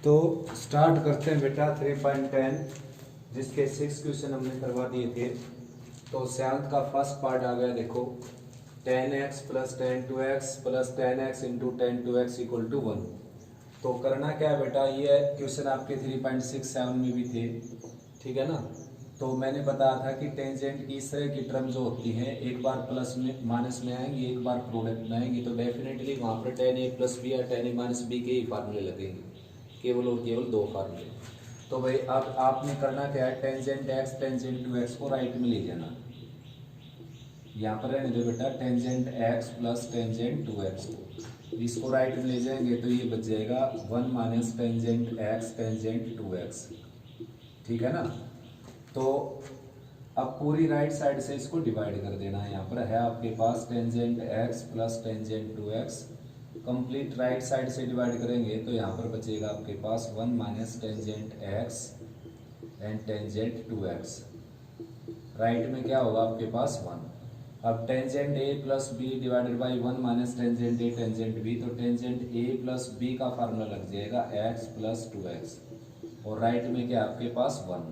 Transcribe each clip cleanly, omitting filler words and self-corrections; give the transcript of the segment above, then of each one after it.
तो स्टार्ट करते हैं बेटा 3.10 जिसके 6 क्वेश्चन हमने करवा दिए थे। तो सेवंथ का फर्स्ट पार्ट आ गया, देखो 10x plus 10 plus 10x into 10 equal to 1। तो करना क्या है बेटा, ये क्वेश्चन आपके 3.67 में भी थे, ठीक है ना। तो मैंने बताया था कि टेंजेंट की इस तरह की टर्म जो होती हैं एक बार प्लस में माइनस में आएंगी, एक बार प्रोडक्ट में आएंगी, तो डेफिनेटली वहाँ पर tan a प्लस बी या tan a माइनस बी के ही फार्मूले लगेंगे, केवल और केवल दो फार्मूले। तो भाई अब आपने करना क्या है, tangent x tangent two x को राइट में ले जाना। यहाँ पर रहने दो बेटा tangent x plus tangent two x, इसको राइट में ले जाएंगे तो ये बच जाएगा 1 minus tangent x tangent two x, ठीक है ना। तो अब पूरी राइट साइड से इसको डिवाइड कर देना है। यहाँ पर है आपके पास tangent x plus tangent two x, complete right side से डिवाइड करेंगे तो यहाँ पर बचेगा आपके पास 1 minus tangent x and tangent two x. Right में क्या होगा आपके पास 1। अब tangent A plus B divided by 1 minus tangent A tangent B, तो टेंजेंट ए प्लस बी का फार्मूला लग जाएगा एक्स प्लस टू एक्स, और राइट में क्या आपके पास 1।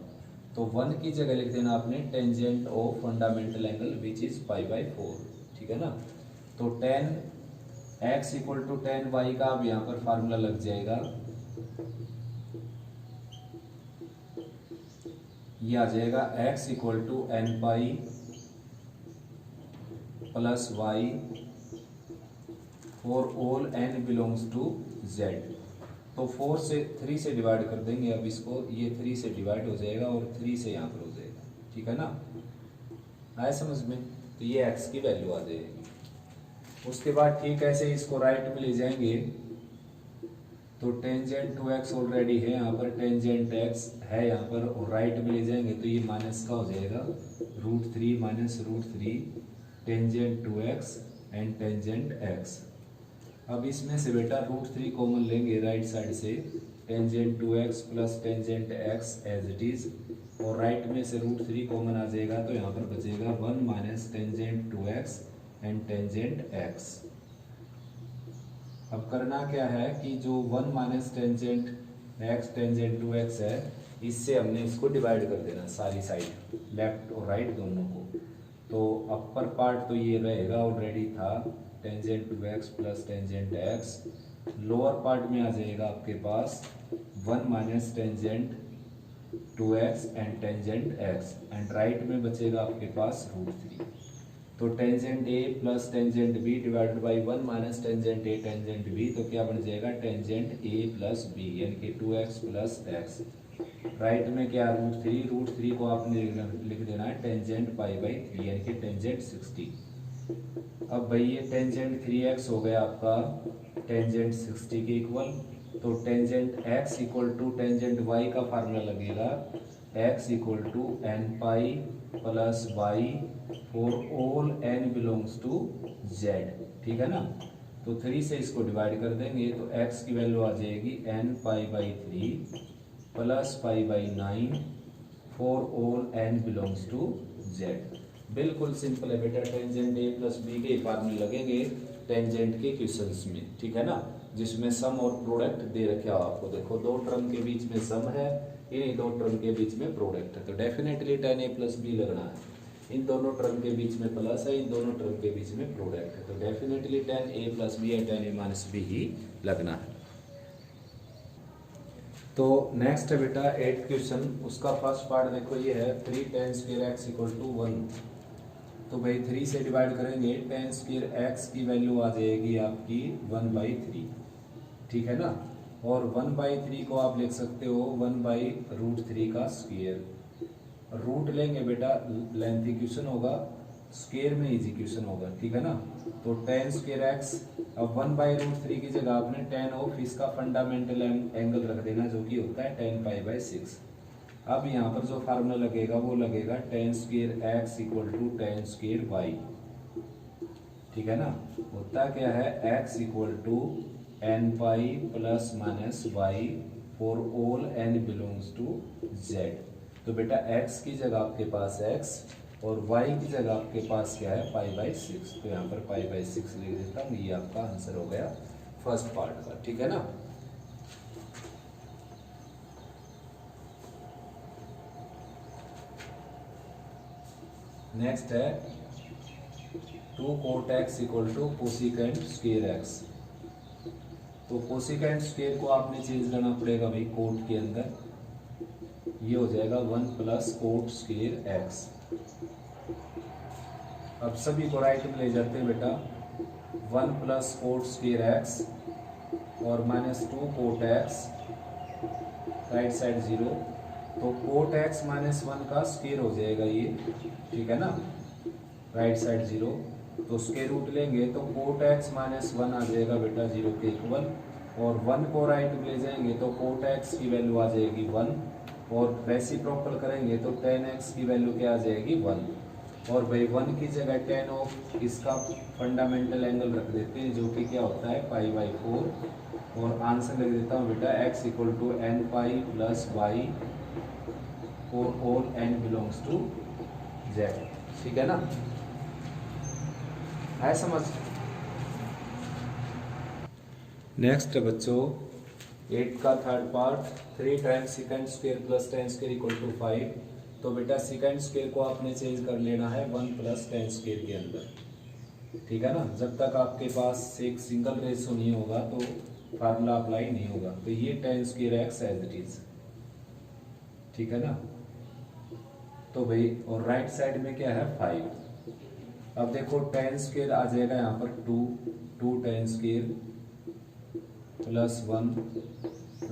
तो 1 की जगह लिख देना आपने tangent of fundamental angle which is π/4, ठीक है ना। तो tan x equal to tan y का अब यहाँ पर फार्मूला लग जाएगा, ये आ जाएगा x equal to n pi plus y for all n belongs to z। तो 4 से 3 से डिवाइड कर देंगे, अब इसको ये 3 से डिवाइड हो जाएगा और 3 से यहाँ पर हो जाएगा, ठीक है ना। आए समझ में, तो ये x की वैल्यू आ जाएगी। उसके बाद ठीक ऐसे इसको राइट में ले जाएंगे तो टेंजेंट टू एक्स ऑलरेडी है यहाँ पर, टेंजेंट एक्स है यहाँ पर, और राइट में ले जाएंगे तो ये माइनस का हो जाएगा √3 minus √3 tangent two x and tangent x. अब इसमें से बेटा √3 कॉमन लेंगे राइट साइड से, tangent two x plus tangent x as it is, और राइट में से √3 कॉमन आ जाएगा तो यहाँ पर बचेगा 1 minus tangent two x and tangent x. अब करना क्या है कि जो 1 minus tangent x tangent two x है, इससे हमने इसको डिवाइड कर देना सारी साइड, लेफ्ट और राइट दोनों को। तो अपर पार्ट तो ये रहेगा, ऑलरेडी था tangent two x plus tangent x. Lower part में आ जाएगा आपके पास 1 minus tangent two x and tangent x, and right में बचेगा आपके पास √3। तो tangent A plus tangent B divided by 1 minus tangent A tangent B, तो क्या बन जाएगा टेंजेंट ए प्लस बी यानी कि 2x प्लस एक्स। राइट में क्या √3 को आपने लिख देना है टेंजेंट π/3 यानी कि टेंजेंट 60। अब भाई ये टेंजेंट 3x हो गया आपका टेंजेंट 60 के इक्वल, तो tangent x equal to tangent y का फार्मूला लगेगा x equal to n pi plus y for all n belongs to z, ठीक है ना। तो 3 से इसको डिवाइड कर देंगे तो x की वैल्यू आ जाएगी n π/3 plus π/9 for all n belongs to z। बिल्कुल सिंपल है बेटा, टेंजेंट ए प्लस बी के फार्मूले लगेंगे टेंजेंट के क्वेश्चंस में, ठीक है ना, जिसमें सम और प्रोडक्ट दे रखे हो आपको। देखो दो टर्म के बीच में सम है, इन्हीं दो टर्म के बीच में प्रोडक्ट है, तो definitely tan a plus B लगना है। इन दोनों टर्म के बीच में प्लस है, इन दोनों टर्म के बीच में प्रोडक्ट है, तो definitely tan a plus B या tan a माइनस बी ही लगना है। तो नेक्स्ट है बेटा 8th क्वेश्चन, उसका फर्स्ट पार्ट देखो ये है 3 tan square x equal to 1। तो भाई 3 से डिवाइड करेंगे, tan स्क्वायर x की वैल्यू आ जाएगी आपकी 1/3, ठीक है ना। और 1/3 को आप लिख सकते हो 1/√3 का स्क्वायर। रूट लेंगे बेटा, लेंथी क्वेश्चन होगा, स्क्वायर में इजी क्वेश्चन होगा, ठीक है ना। तो tan स्क्वायर x, अब 1/√3 की जगह आपने tan ऑफ इसका फंडामेंटल एंगल रख देना जो कि होता है tan π/6। अब यहाँ पर जो फार्मूला लगेगा वो लगेगा tan square x equal to tan square y, ठीक है ना। होता क्या है x equal to n pi plus minus y for all n belongs to z। तो बेटा x की जगह आपके पास x और y की जगह आपके पास क्या है π/6, तो यहाँ पर π/6 लिख देता हूँ, ये आपका आंसर हो गया फर्स्ट पार्ट का, ठीक है ना। नेक्स्ट है 2 cot x equal to cosecant square x। तो कोसिकेंट स्क्वायर को आपने चेंज करना पड़ेगा भाई कोट के अंदर, ये हो जाएगा 1 प्लस कोट स्क्वायर x। अब सभी को राइट में ले जाते हैं बेटा, 1 प्लस कोट स्क्वायर x और minus 2 cot x, right side 0। तो कोट x माइनस 1 का स्क्वायर हो जाएगा ये, ठीक है ना, राइट साइड 0। तो स्क्वायर रूट लेंगे तो कोट x माइनस 1 आ जाएगा बेटा 0 के इक्वल, और 1 को राइट में ले जाएंगे तो कोट x की वैल्यू आ जाएगी 1, और रेसिप्रोकल करेंगे तो tan x की वैल्यू क्या आ जाएगी 1। और भाई 1 की जगह tan ऑफ इसका फंडामेंटल एंगल रख देते हैं जो कि क्या होता है π/4, और आंसर लिख देता हूँ बेटा x इक्वल टू nπ प्लस y for all n belongs to z, ठीक है ना, है समझ। नेक्स्ट बच्चों 8 का third part, 3 times second square plus tan square equal to 5। तो बेटा सेकेंड स्क्वायर को आपने चेंज कर लेना है 1 प्लस टेन स्क्वायर के अंदर, ठीक है ना। जब तक आपके पास एक सिंगल रेशो नहीं होगा तो फार्मूला अप्लाई नहीं होगा। तो ये tan square x as it is, ठीक है ना। तो भाई और राइट साइड में क्या है 5। अब देखो टेन स्क्वायर आ जाएगा यहाँ पर 2 ten square plus 1,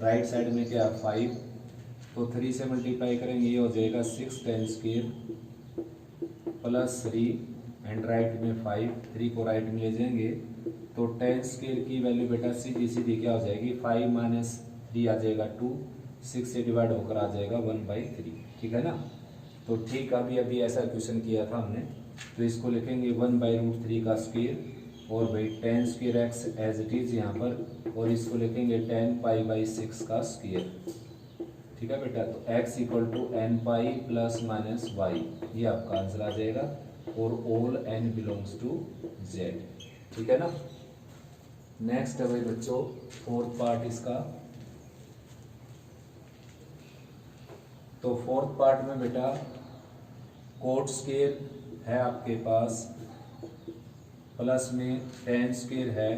right side में क्या है 5। तो 3 से मल्टीप्लाई करेंगे ये हो जाएगा 6 ten square plus 3, and right में 5, 3 को राइट में ले जाएंगे तो टेन स्क्वायर की वैल्यू बेटा सीधी सीधी क्या हो जाएगी 5 माइनस 3 आ जाएगा 2, 6 से डिवाइड होकर आ जाएगा 1/3, ठीक है ना। तो ठीक अभी अभी ऐसा क्वेश्चन किया था हमने, तो इसको लिखेंगे 1/√3 का स्क्वायर, और भाई tan square x as it is यहाँ पर, और इसको लिखेंगे 10π/6 का स्क्वायर, ठीक है बेटा। तो x equal to nπ plus minus y, ये आपका आंसर आ जाएगा, और all n belongs to z, ठीक है ना। नेक्स्ट है भाई बच्चों फोर्थ पार्ट इसका। तो फोर्थ पार्ट में बेटा कोट स्क्वायर है आपके पास, प्लस में टेन स्क्वायर है,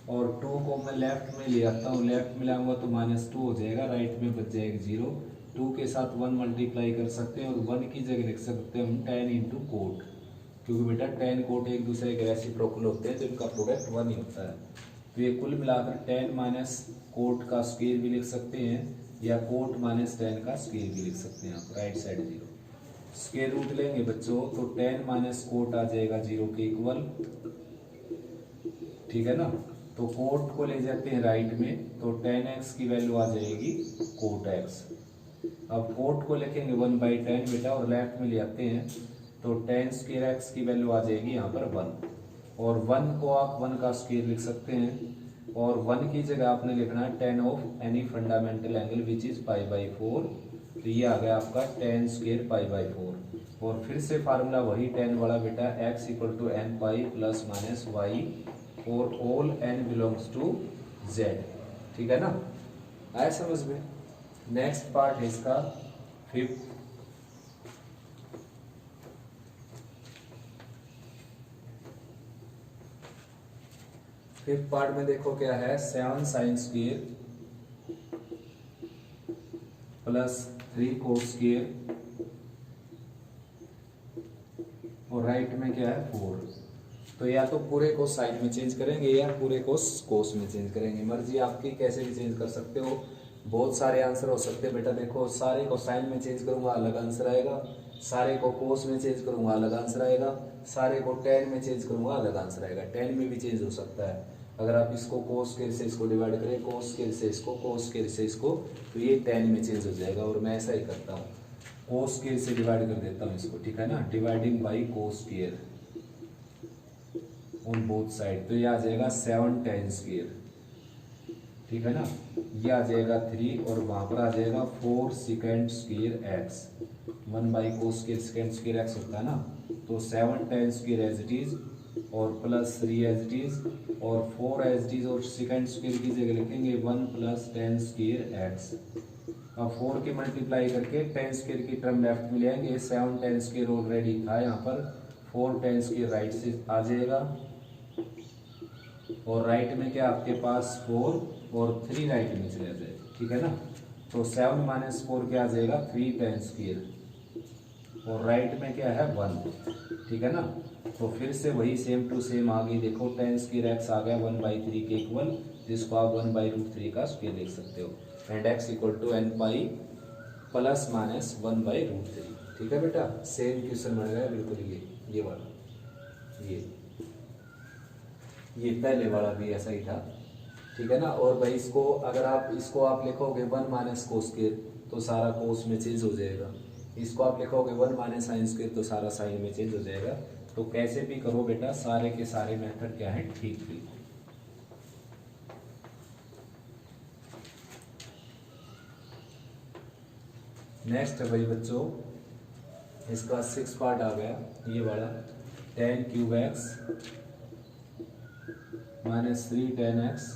और 2 को मैं लेफ्ट में ले आता हूँ, लेफ्ट में लाऊंगा तो -2 हो जाएगा, राइट में बच जाएगा 0। 2 के साथ 1 मल्टीप्लाई कर सकते हैं, और 1 की जगह लिख सकते हैं हम 10 इंटू कोट, क्योंकि बेटा 10 कोट एक दूसरे के रेसिप्रोकल होते हैं तो इनका प्रोडक्ट 1 ही होता है। तो ये कुल मिलाकर 10 माइनस कोट का स्क्वायर भी लिख सकते हैं, या कोट माइनस 10 का स्क्वायर भी लिख सकते हैं आप, राइट साइड 0। स्क्वायर रूट लेंगे बच्चों तो 10 माइनस कोट आ जाएगा 0 के इक्वल, ठीक है ना। तो कोट को ले जाते हैं राइट में, तो 10x की वैल्यू आ जाएगी कोट x। अब कोट को लिखेंगे 1/10 बेटा, और लेफ्ट में ले आते हैं तो 10 स्क्वायर x की वैल्यू आ जाएगी यहाँ पर 1, और 1 को आप 1 का स्क्वायर लिख सकते हैं, और 1 की जगह आपने लिखना है 10 of any fundamental angle which is π/4। तो ये आ गया आपका 10 स्क्वायर π/4, और फिर से फार्मूला वही 10 वाला बेटा, x equal to nπ plus minus y और all n belongs to z, ठीक है ना, आया समझ में। नेक्स्ट पार्ट है इसका फिफ्थ। फिफ्थ पार्ट में देखो क्या है 7 sine square plus 3 cos square, और राइट में क्या है 4। तो या तो पूरे को साइन में चेंज करेंगे या पूरे को कोस में चेंज करेंगे, मर्जी आपकी, कैसे भी चेंज कर सकते हो। बहुत सारे आंसर हो सकते हैं बेटा। देखो सारे को साइन में चेंज करूंगा अलग आंसर आएगा, सारे को कोस में चेंज करूंगा अलग आंसर आएगा, सारे को टेन में चेंज करूंगा अलग आंसर आएगा। टेन में भी चेंज हो सकता है, अगर आप इसको कोस स्क्वायर से इसको डिवाइड करें, कोस स्क्वायर से इसको, कोस स्क्वायर से इसको, तो ये टेन में चेंज हो जाएगा। और मैं ऐसा ही करता हूँ, कोस स्क्वायर से डिवाइड कर देता हूँ इसको, ठीक है ना, dividing by cos square on both side. तो ये आ जाएगा 7 tan स्क्वायर, ठीक है ना। ये आ जाएगा 3, और वहां पर आ जाएगा 4 second square x, 1 by cos square second square x होता है ना। तो 7 tan square as it is और प्लस 3 एज इट इज, और 4 एज इट इज, और सेकेंड स्क्वायर की जगह लिखेंगे 1 प्लस 10 स्क्वायर एक्स। अब 4 के मल्टीप्लाई करके 10 स्क्वायर की टर्म लेफ्ट में ले आएंगे, 7 10 स्क्वायर ऑलरेडी था यहाँ पर, 4 10 स्क्वायर राइट से आ जाएगा, और राइट में क्या आपके पास 4 और 3 राइट में चले जाए, ठीक है ना। तो 7 माइनस 4 क्या आ जाएगा 3 10 स्क्वायर, और राइट में क्या है 1, ठीक है ना। तो फिर से वही सेम टू सेम आ गई, देखो 10 स्क्वायर एक्स आ गया 1/3 के इक्वल, जिसको आप 1/√3 का स्क्वायर लिख सकते हो, and x equal to n pi plus minus 1/√3, ठीक है बेटा। सेम क्वेश्चन बन गया बिल्कुल ये वाला, ये पहले वाला भी ऐसा ही था, ठीक है ना। और भाई इसको अगर आप लिखोगे 1 माइनस कोस स्क्वायर तो सारा कोस में चेंज हो जाएगा, इसको आप लिखोगे 1 माइनस साइन स्क्वायर तो सारा साइन में चेंज हो जाएगा। तो कैसे भी करो बेटा, सारे के सारे मेथड क्या है ठीक भी। नेक्स्ट है भाई बच्चों, इसका 6 पार्ट आ गया, ये वाला 10 cube x minus 3 10 x,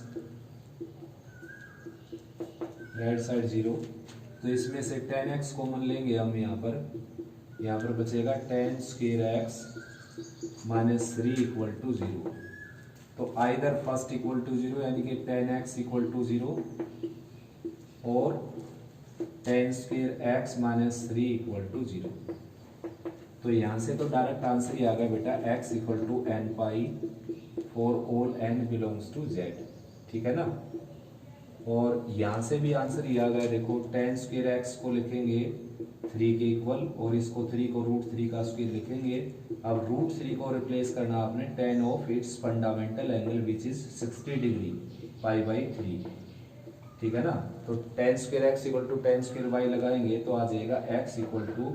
right side 0। तो इसमें से 10x कॉमन लेंगे हम, यहाँ पर बचेगा 10 square x minus 3 equal to 0। तो आइदर फर्स्ट इक्वल टू 0 यानी कि 10x इक्वल टू 0, और 10 square x minus 3 equal to 0। तो यहाँ से तो डायरेक्ट आंसर ही आ गया बेटा, x equal to n pi for all n belongs to z, ठीक है ना। और यहाँ से भी आंसर ही आ गया, देखो 10 स्क्वायर एक्स को लिखेंगे 3 के इक्वल, और इसको 3 को √3 का स्क्वायर लिखेंगे। अब √3 को रिप्लेस करना आपने 10 of its fundamental angle which is 60 degree π/3, ठीक है ना। तो 10 square x equal to 10 square y लगाएंगे तो आ जाएगा x equal to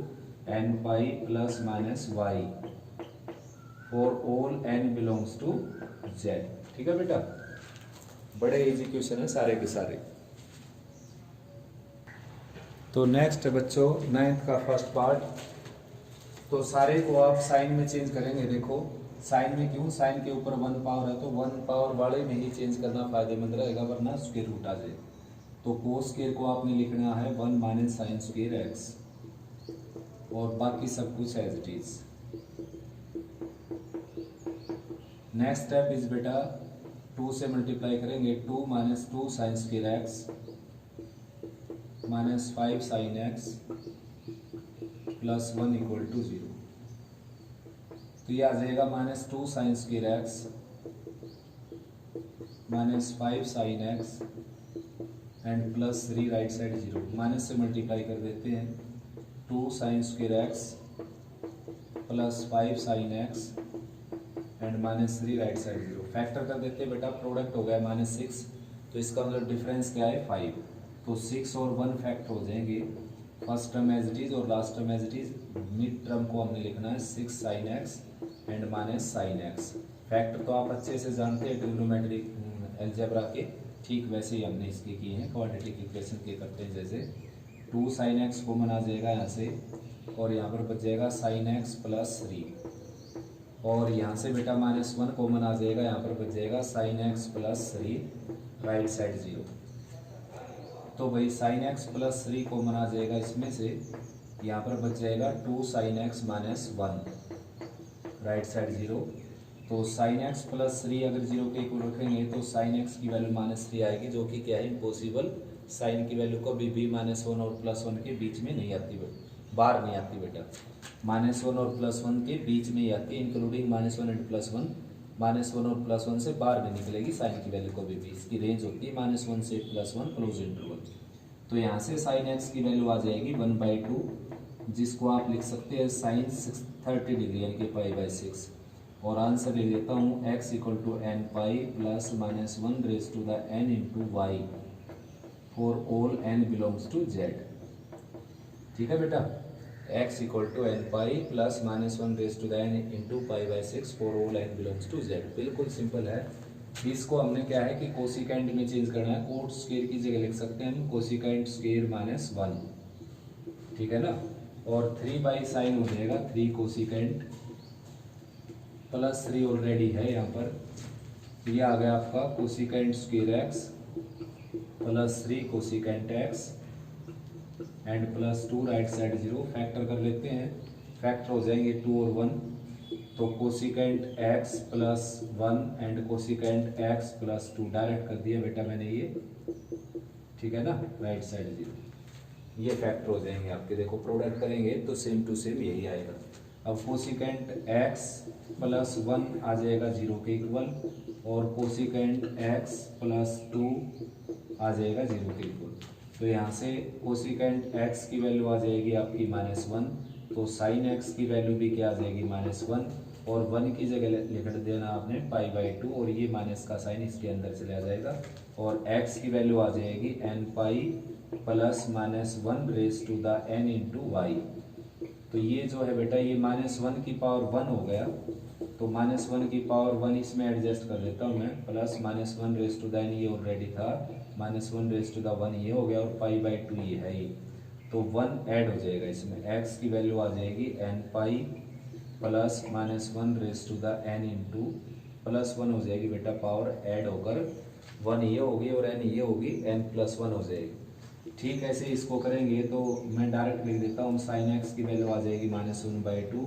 n pi plus minus y for all n belongs to z, ठीक है बेटा। बड़े इजी क्वेश्चन है सारे के सारे। तो नेक्स्ट है बच्चों 9th का फर्स्ट पार्ट। तो सारे को आप साइन में चेंज करेंगे, देखो साइन में क्यों, साइन के ऊपर 1 पावर है तो 1 पावर वाले में ही चेंज करना फायदेमंद रहेगा, वरना स्क्वायर रूट आ जाए। तो कोस स्क्वायर को आपने लिखना है 1 माइनस साइन स्क्वायर एक्स, और बाकी सब कुछ as it is. Next step is बेटा 2 से मल्टीप्लाई करेंगे, 2 minus 2 sine square x minus 5 sine x plus 1 equal to 0। तो ये आ जाएगा minus 2 sine square x minus 5 sine x and plus 3 right side 0। Minus से मल्टीप्लाई कर देते हैं, 2 sine square x plus 5 sine x and minus 3 right side 0। Factor कर देते हैं बेटा, प्रोडक्ट हो गया -6, तो इसका मतलब डिफरेंस क्या है 5। तो 6 और 1 फैक्टर हो जाएंगे, first term as it is और last term as it is. Mid term को हमने लिखना है 6 sine x and minus sine x. Factor तो आप अच्छे से जानते हैं ट्रिग्नोमेट्रिक अलजेब्रा के, ठीक वैसे ही हमने इसके किए हैं, क्वाड्रेटिक इक्वेशन के करते हैं जैसे। 2 साइन एक्स कॉमन आ जाएगा यहाँ से, और यहाँ पर बच जाएगा साइन एक्स प्लस 3, और यहाँ से बेटा -1 कॉमन आ जाएगा, यहाँ पर बच जाएगा sign x plus 3 right side 0। तो भाई साइन एक्स प्लस 3 कॉमन आ जाएगा इसमें से, यहाँ पर बच जाएगा 2 sine x minus 1 right side 0। तो साइन एक्स प्लस 3 अगर 0 के इक्वल रखेंगे तो साइन एक्स की वैल्यू -3 आएगी, जो कि क्या है इम्पॉसिबल। साइन की वैल्यू कभी भी -1 और +1 के बीच में नहीं आती, बाहर नहीं आती बेटा। -1 और +1 के बीच में ही आती है, इंक्लूडिंग -1 एंड +1। -1 और +1 से बाहर में निकलेगी साइन की वैल्यू कभी भी। इसकी रेंज होती है -1 से +1 क्लोज इंटरवल। तो यहाँ से साइन एक्स की वैल्यू आ जाएगी 1/2, जिसको आप लिख सकते हैं साइन 30 डिग्री यानी कि π/6। और आंसर ले लेता हूँ x equal to n pi plus -1 raise to the n into y for all n belongs to z, ठीक है बेटा। x equal to n pi plus -1 raise to the n into π/6 for all n belongs to z। बिल्कुल simple है। इसको हमने क्या है कि कोसिकेंट में चेंज करना है, कोट स्क्वायर की जगह लिख सकते हैं हम कोसिकेंट स्क्वायर -1, ठीक है ना। और 3 बाई साइन हो जाएगा 3 कोसिकेंट +3 ऑलरेडी है यहाँ पर। ये आ गया आपका cosecant square x +3 cosecant x and +2 right side 0। Factor कर लेते हैं, फैक्टर हो जाएंगे 2 और 1, तो cosecant x +1 and cosecant x +2 direct कर दिया बेटा मैंने ये, ठीक है ना, राइट साइड 0। ये फैक्टर हो जाएंगे आपके। देखो प्रोडक्ट करेंगे तो सेम टू सेम यही आएगा। अब कोसिकेंट x +1 आ जाएगा 0 के इक्वल और कोसिकेंट x +2 आ जाएगा 0 के इक्वल। तो यहाँ से कोसिकेंट x की वैल्यू आ जाएगी आपकी -1, तो साइन x की वैल्यू भी क्या आ जाएगी -1 और 1 की जगह लिख देना आपने π/2 और ये माइनस का साइन इसके अंदर चला जाएगा और x की वैल्यू आ जाएगी n π +-1 raise to the n into y. तो ये जो है बेटा ये -1 की पावर 1 हो गया, तो -1 की पावर 1 इसमें एडजस्ट कर देता हूँ मैं, +-1 रेज टू द n ये ऑलरेडी था, -1 रेज टू द 1 ये हो गया और π/2 ये है ये, तो 1 ऐड हो जाएगा इसमें। x की वैल्यू आ जाएगी n π +-1 raise to the n into +1 हो जाएगी बेटा, पावर ऐड होकर 1 ये होगी और n ये होगी, n+1 हो जाएगी। ठीक ऐसे इसको करेंगे तो मैं डायरेक्ट लिख देता हूँ, साइन x की वैल्यू आ जाएगी -1/2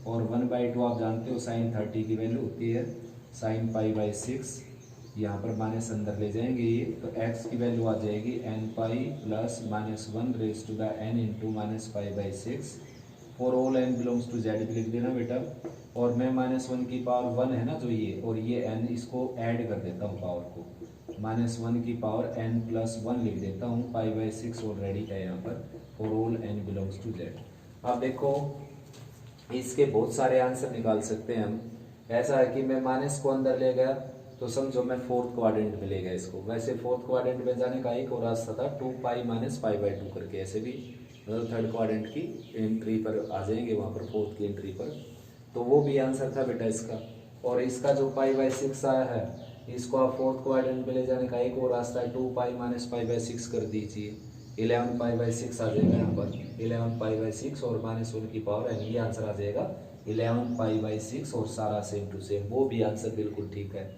और 1/2 आप जानते हो साइन 30 की वैल्यू होती है, साइन π/6 यहाँ पर माइनस अंदर ले जाएंगे ये, तो x की वैल्यू आ जाएगी n π +-1 raise to the n into -π/6 for all n belongs to z भी लिख देना बेटा। और मैं -1 की पावर 1 है ना जो ये, और ये n इसको ऐड कर देता हूँ पावर को, -1 की पावर n+1 लिख देता हूँ, π/6 ऑलरेडी है यहाँ पर, for all n belongs to z। अब देखो इसके बहुत सारे आंसर निकाल सकते हैं हम। ऐसा है कि मैं माइनस को अंदर ले गया तो समझो मैं फोर्थ क्वाड्रेंट में ले गया इसको। वैसे फोर्थ क्वाड्रेंट में जाने का एक और रास्ता था 2π - π/2 करके, ऐसे भी मतलब थर्ड क्वाड्रेंट की एंट्री पर आ जाएंगे, वहाँ पर फोर्थ की एंट्री पर, तो वो भी आंसर था बेटा इसका। और इसका जो π/6 आया है इसको आप फोर्थ क्वाड्रेंट में ले जाने का एक और रास्ता है, 2π - π/6 कर दीजिए, 11π/6 आ जाएगा यहाँ पर, 11π/6 और -1 की पावर है, ये आंसर आ जाएगा 11π/6 और सारा सेम टू सेम, वो भी आंसर बिल्कुल ठीक है।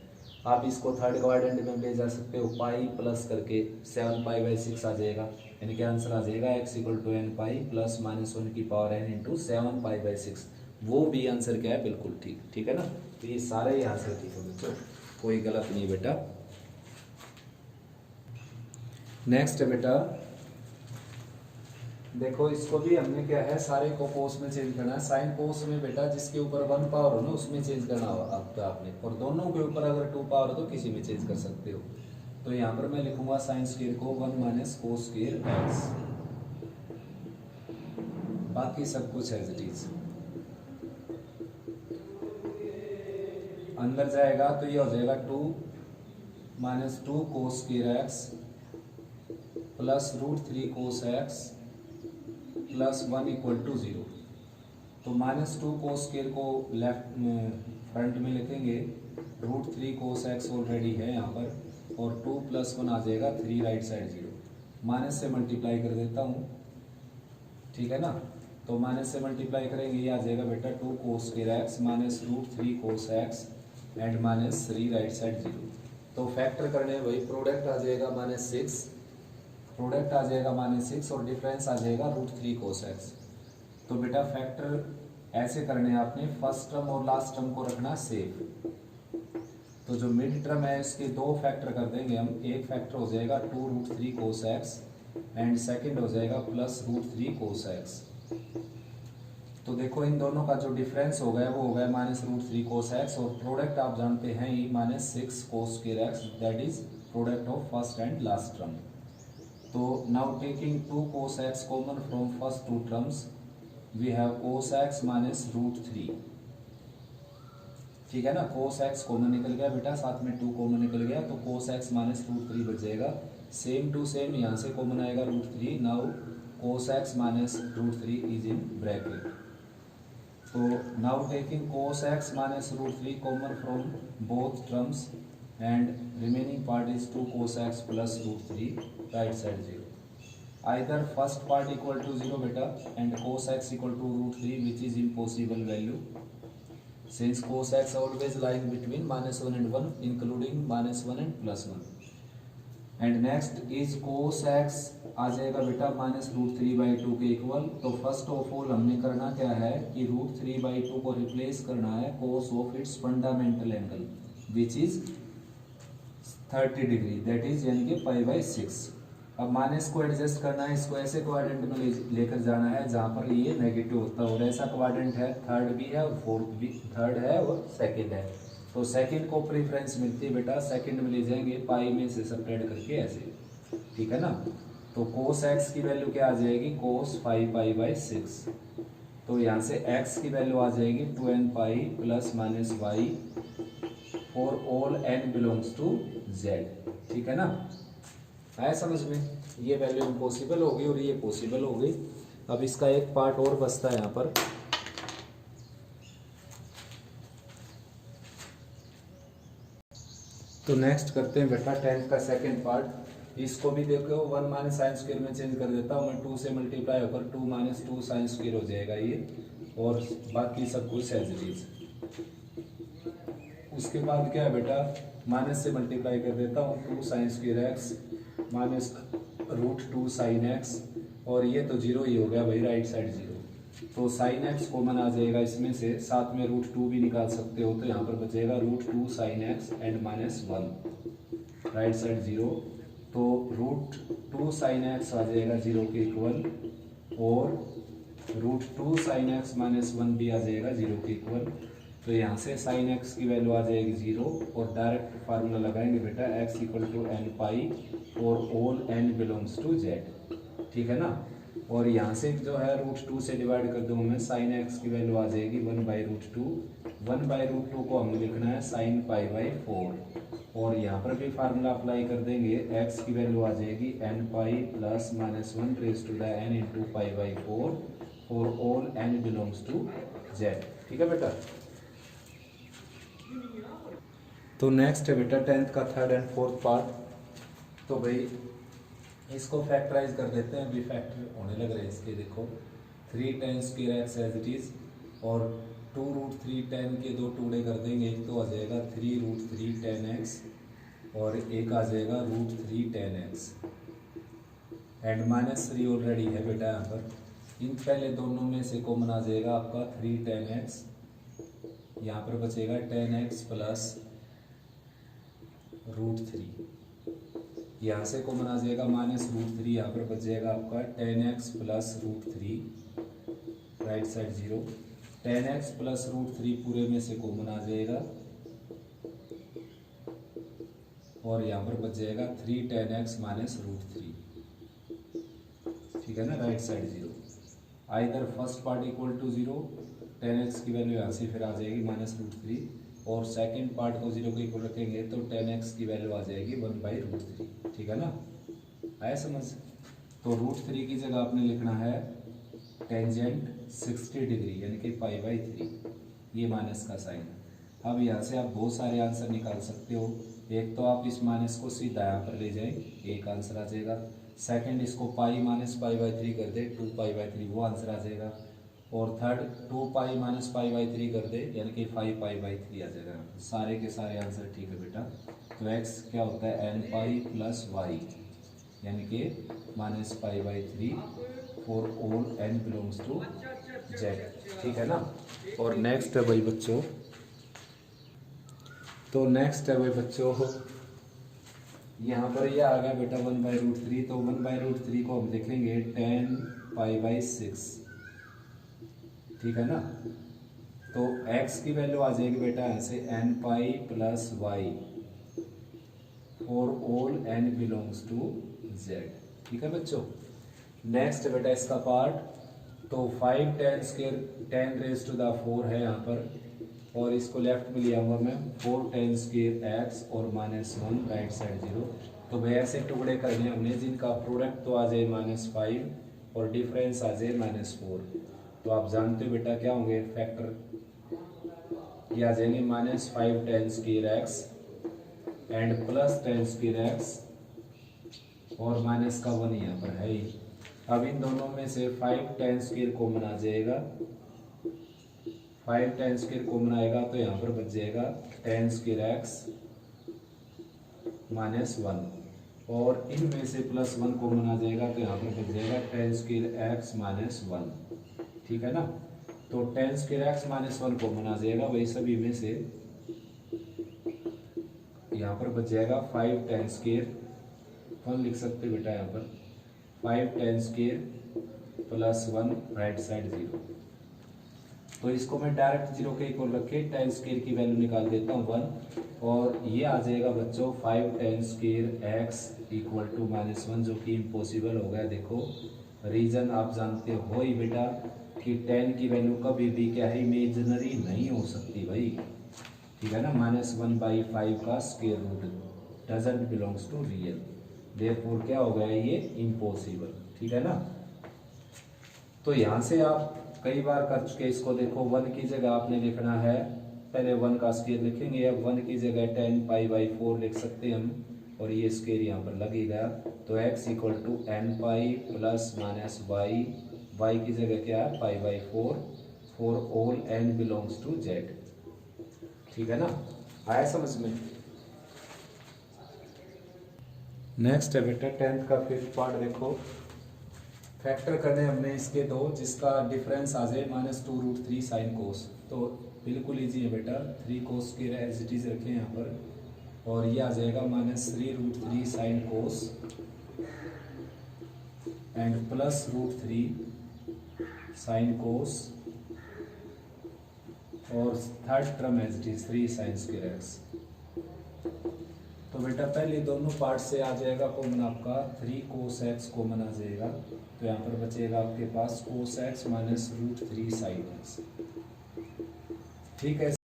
आप इसको थर्ड क्वाड्रेंट में ले जा सकते हो, पाई प्लस करके 7π/6 आ जाएगा, यानी कि आंसर आ जाएगा x = nπ प्लस -1 की पावर n इंटू 7π/6, वो भी आंसर क्या है बिल्कुल ठीक, ठीक है ना। तो ये सारे ही आंसर ठीक है बच्चों, कोई गलत नहीं बेटा। नेक्स्ट है बेटा, देखो इसको भी हमने क्या है सारे को कोस में चेंज करना है। साइन कोस में बेटा जिसके ऊपर 1 पावर हो ना उसमें चेंज करना होगा आपने, और दोनों के ऊपर अगर 2 पावर हो तो किसी में चेंज कर सकते हो। तो यहाँ पर मैं लिखूंगा साइन स्क्वायर को 1 - cos स्क्वायर x, बाकी सब कुछ एज इट इज। अंदर जाएगा तो ये हो जाएगा 2 - 2 cos square x plus √3 cos x plus 1 = 0। तो -2 cos स्क्वायर को लेफ्ट में फ्रंट में लिखेंगे, √3 cos x ऑलरेडी है यहाँ पर, और 2 + 1 आ जाएगा 3 राइट साइड 0, माइनस से मल्टीप्लाई कर देता हूँ, ठीक है ना। तो माइनस से मल्टीप्लाई करेंगे ये आ जाएगा बेटा 2 cos square x -√3 cos x and -3 right side 0। तो फैक्टर करने वही प्रोडक्ट आ जाएगा -6, प्रोडक्ट आ जाएगा -6 और डिफरेंस आ जाएगा √3 cos x। तो बेटा फैक्टर ऐसे करने आपने, फर्स्ट टर्म और लास्ट टर्म को रखना सेफ। तो जो मिड टर्म है इसके 2 फैक्टर कर देंगे हम, एक फैक्टर हो जाएगा 2 √3 cos x एंड सेकंड हो जाएगा प्लस √3 cos x। तो देखो इन दोनों का जो डिफरेंस हो गया वो हो गया -√3 cos x, और प्रोडक्ट आप जानते हैं ही -6 cos square x, that is product of first and last term. तो now taking 2 cos x common from first 2 terms, we have cos x -√3, ठीक है ना। cos x कॉमन निकल गया बेटा, साथ में 2 कॉमन निकल गया, तो cos x -√3 बच जाएगा। सेम टू सेम यहाँ से कॉमन आएगा √3, now cos x -√3 is in bracket. तो now taking cos x -√3 common from both terms and remaining part is 2 cos x plus √3 right side 0. Either first part equal to 0 beta and cos x equal to √3, which is impossible value, since cos x always lying between -1 and 1 including -1 and +1 and next is cos x आ जाएगा बेटा -√3/2 के equal. तो first of all हमने करना क्या है कि √3/2 को रिप्लेस करना है cos of its fundamental angle which is 30 degree, that is यानी कि π/6। अब माइनस को एडजस्ट करना है, इसको ऐसे क्वाड्रेंट में लेकर जाना है जहाँ पर ये नेगेटिव होता है, और ऐसा क्वाड्रेंट है, थर्ड भी है और फोर्थ भी, थर्ड है और सेकंड है। तो सेकंड को प्रेफरेंस मिलती है बेटा, सेकंड में ले जाएंगे पाई में से सेपरेट करके ऐसे, ठीक है ना। तो cos x की वैल्यू क्या आ जाएगी, cos 5π/6। तो यहाँ से x की वैल्यू आ जाएगी 2nπ ± y for all n belongs to z, ठीक है ना। आया समझ में, ये वैल्यू इम्पॉसिबल होगी और ये पॉसिबल होगी। अब इसका एक पार्ट और बचता है यहाँ पर, तो नेक्स्ट करते हैं बेटा 10th का सेकंड पार्ट। इसको भी देखो 1 - sin² में चेंज कर देता हूँ मैं, 2 से मल्टीप्लाई होकर 2 - 2 sin² हो जाएगा ये, और बाकी सब कुछ एज इट इज। उसके बाद क्या है बेटा, माइनस से मल्टीप्लाई कर देता हूँ 2 sin² x -√2 sin x, और ये तो जीरो ही हो गया भाई, राइट साइड जीरो। तो sin x कॉमन आ जाएगा इसमें से, साथ में √2 भी निकाल सकते हो, तो यहाँ पर बचेगा √2 sin x and -1, right side zero. तो √2 sin x आ जाएगा जीरो के इक्वल, और √2 sin x -1 भी आ जाएगा जीरो के इक्वल। तो यहाँ से sin x की वैल्यू आ जाएगी जीरो, और डायरेक्ट फार्मूला लगाएंगे बेटा x = nπ और all n belongs to z, ठीक है ना। और यहाँ से जो है √2 से डिवाइड कर दूँ मैं, sin x की वैल्यू आ जाएगी 1/√2। 1/√2 को हमें लिखना है sin π/4, और यहाँ पर भी फार्मूला अप्लाई कर देंगे, x की वैल्यू आ जाएगी nπ + -1 raised to the n × π/4 for all n belongs to z, ठीक है बेटा। तो नेक्स्ट है बेटा 10th का थर्ड एंड फोर्थ पार्ट। तो भाई इसको फैक्टराइज कर देते हैं, अभी फैक्टर होने लग रहे हैं इसके। देखो 3 tan² x as it is, और 2√3 tan के दो टुकड़े कर देंगे, एक तो आ जाएगा 3√3 tan x और एक आ जाएगा √3 tan x, एंड -3 ऑलरेडी है बेटा यहाँ पर। इन पहले दोनों में से कॉमन आ जाएगा आपका 3 tan x, यहाँ पर बचेगा tan x + √3, यहाँ से कॉमन आ जाएगा -√3, यहाँ पर बच जाएगा आपका tan x + √3, right side zero. tan x + √3 पूरे में से कॉमन आ जाएगा, और यहाँ पर बच जाएगा 3 tan x -√3, ठीक है ना, right side zero. Either first part equal to zero, tan x की वैल्यू यहाँ से फिर आ जाएगी -√3, और सेकंड पार्ट को जीरो के इक्वल रखेंगे तो tan x की वैल्यू आ जाएगी 1/√3, ठीक है ना। आया समझ। तो √3 की जगह आपने लिखना है टेंजेंट 60 डिग्री यानी कि π/3, ये माइनस का साइन। अब यहाँ से आप बहुत सारे आंसर निकाल सकते हो। एक तो आप इस माइनस को सीधा यहाँ पर ले जाए, एक आंसर आ जाएगा। सेकंड इसको पाई -π/3 कर दे, 2π/3, वो आंसर आ जाएगा। और थर्ड 2π - π/3 कर दे, यानी कि 5π/3 आ जाएगा। सारे के सारे आंसर ठीक है बेटा। तो x क्या होता है nπ + y, यानी कि -π/3 for all n belongs to z, ठीक है ना। और नेक्स्ट है भाई बच्चों, तो नेक्स्ट है भाई बच्चों, यहाँ पर ये आ गया बेटा 1/√3। तो 1/√3 को हम देख लेंगे tan π/6, ठीक है ना। तो x की वैल्यू आ जाएगी बेटा यहाँ से nπ + y for all n belongs to z, ठीक है बच्चों। नेक्स्ट बेटा इसका पार्ट, तो 5 tan² 4 है यहाँ पर, और इसको लेफ्ट में लिया हुआ मैं 4 tan² x और -1 राइट साइड जीरो। तो भाई ऐसे टुकड़े करने हमने जिनका प्रोडक्ट तो आ जाए -5 और डिफरेंस आ जाए -4। तो आप जानते हो बेटा क्या होंगे फैक्टर, ये आ जाएंगे -5 tan² x and plus tan² x, और माइनस का 1 यहाँ पर है ही। अब इन दोनों में से 5 tan² कॉमन आ जाएगा, 5 टेन स्क्वायर कॉमन आएगा तो यहाँ पर बच जाएगा टेन स्क्वायर एक्स माइनस 1, और इनमें से प्लस 1 कॉमन आ जाएगा तो यहाँ पर बच जाएगा टेन स्क्वायर एक्स माइनस 1। ठीक है ना, तो tan square x minus 1 common आ जाएगा, वही सभी में से यहाँ पर बच जाएगा 5 टेन स्क्वायर 1 लिख सकते बेटा, यहाँ पर 5 tan square plus 1 right side 0। तो इसको मैं डायरेक्ट 0 के इक्वल रखे टेन स्क्वायर की वैल्यू निकाल देता हूँ 1, और ये आ जाएगा बच्चों 5 tan square x equal to minus 1, जो कि इम्पॉसिबल हो गया। देखो रीजन आप जानते हो ही बेटा कि टेन की वैल्यू कभी भी क्या है, इमेजिनरी नहीं हो सकती भाई। ठीक है ना, -1/5 का square root doesn't belongs to real, therefore क्या हो गया ये इम्पॉसिबल। ठीक है ना, तो यहाँ से आप कई बार कर चुके इसको। देखो 1 की जगह आपने लिखना है, पहले 1 का स्क्वायर लिखेंगे, अब 1 की जगह 10π/4 लिख सकते हैं हम, और ये स्क्वायर यहाँ पर लगेगा। तो x equal to nπ plus minus y की जगह क्या है π/4 for all n belongs to z। ठीक है ना, आया समझ में। नेक्स्ट है बेटा 10th का 5th पार्ट। देखो फैक्टर करने हमने इसके दो, जिसका डिफरेंस आ जाए -2√3 साइन कोस। तो बिल्कुल इजी है बेटा, 3 कोस के एज इट इज रखें यहाँ पर, और ये आ जाएगा -3√3 sine cos and +√3 sine cos, और third term as it is 3 sine square x. तो बेटा पहले दोनों पार्ट से आ जाएगा कॉमन आपका 3 कोस एक्स कॉमन आ जाएगा, तो यहाँ पर बचेगा आपके पास cos x minus √3 sine x. ठीक है।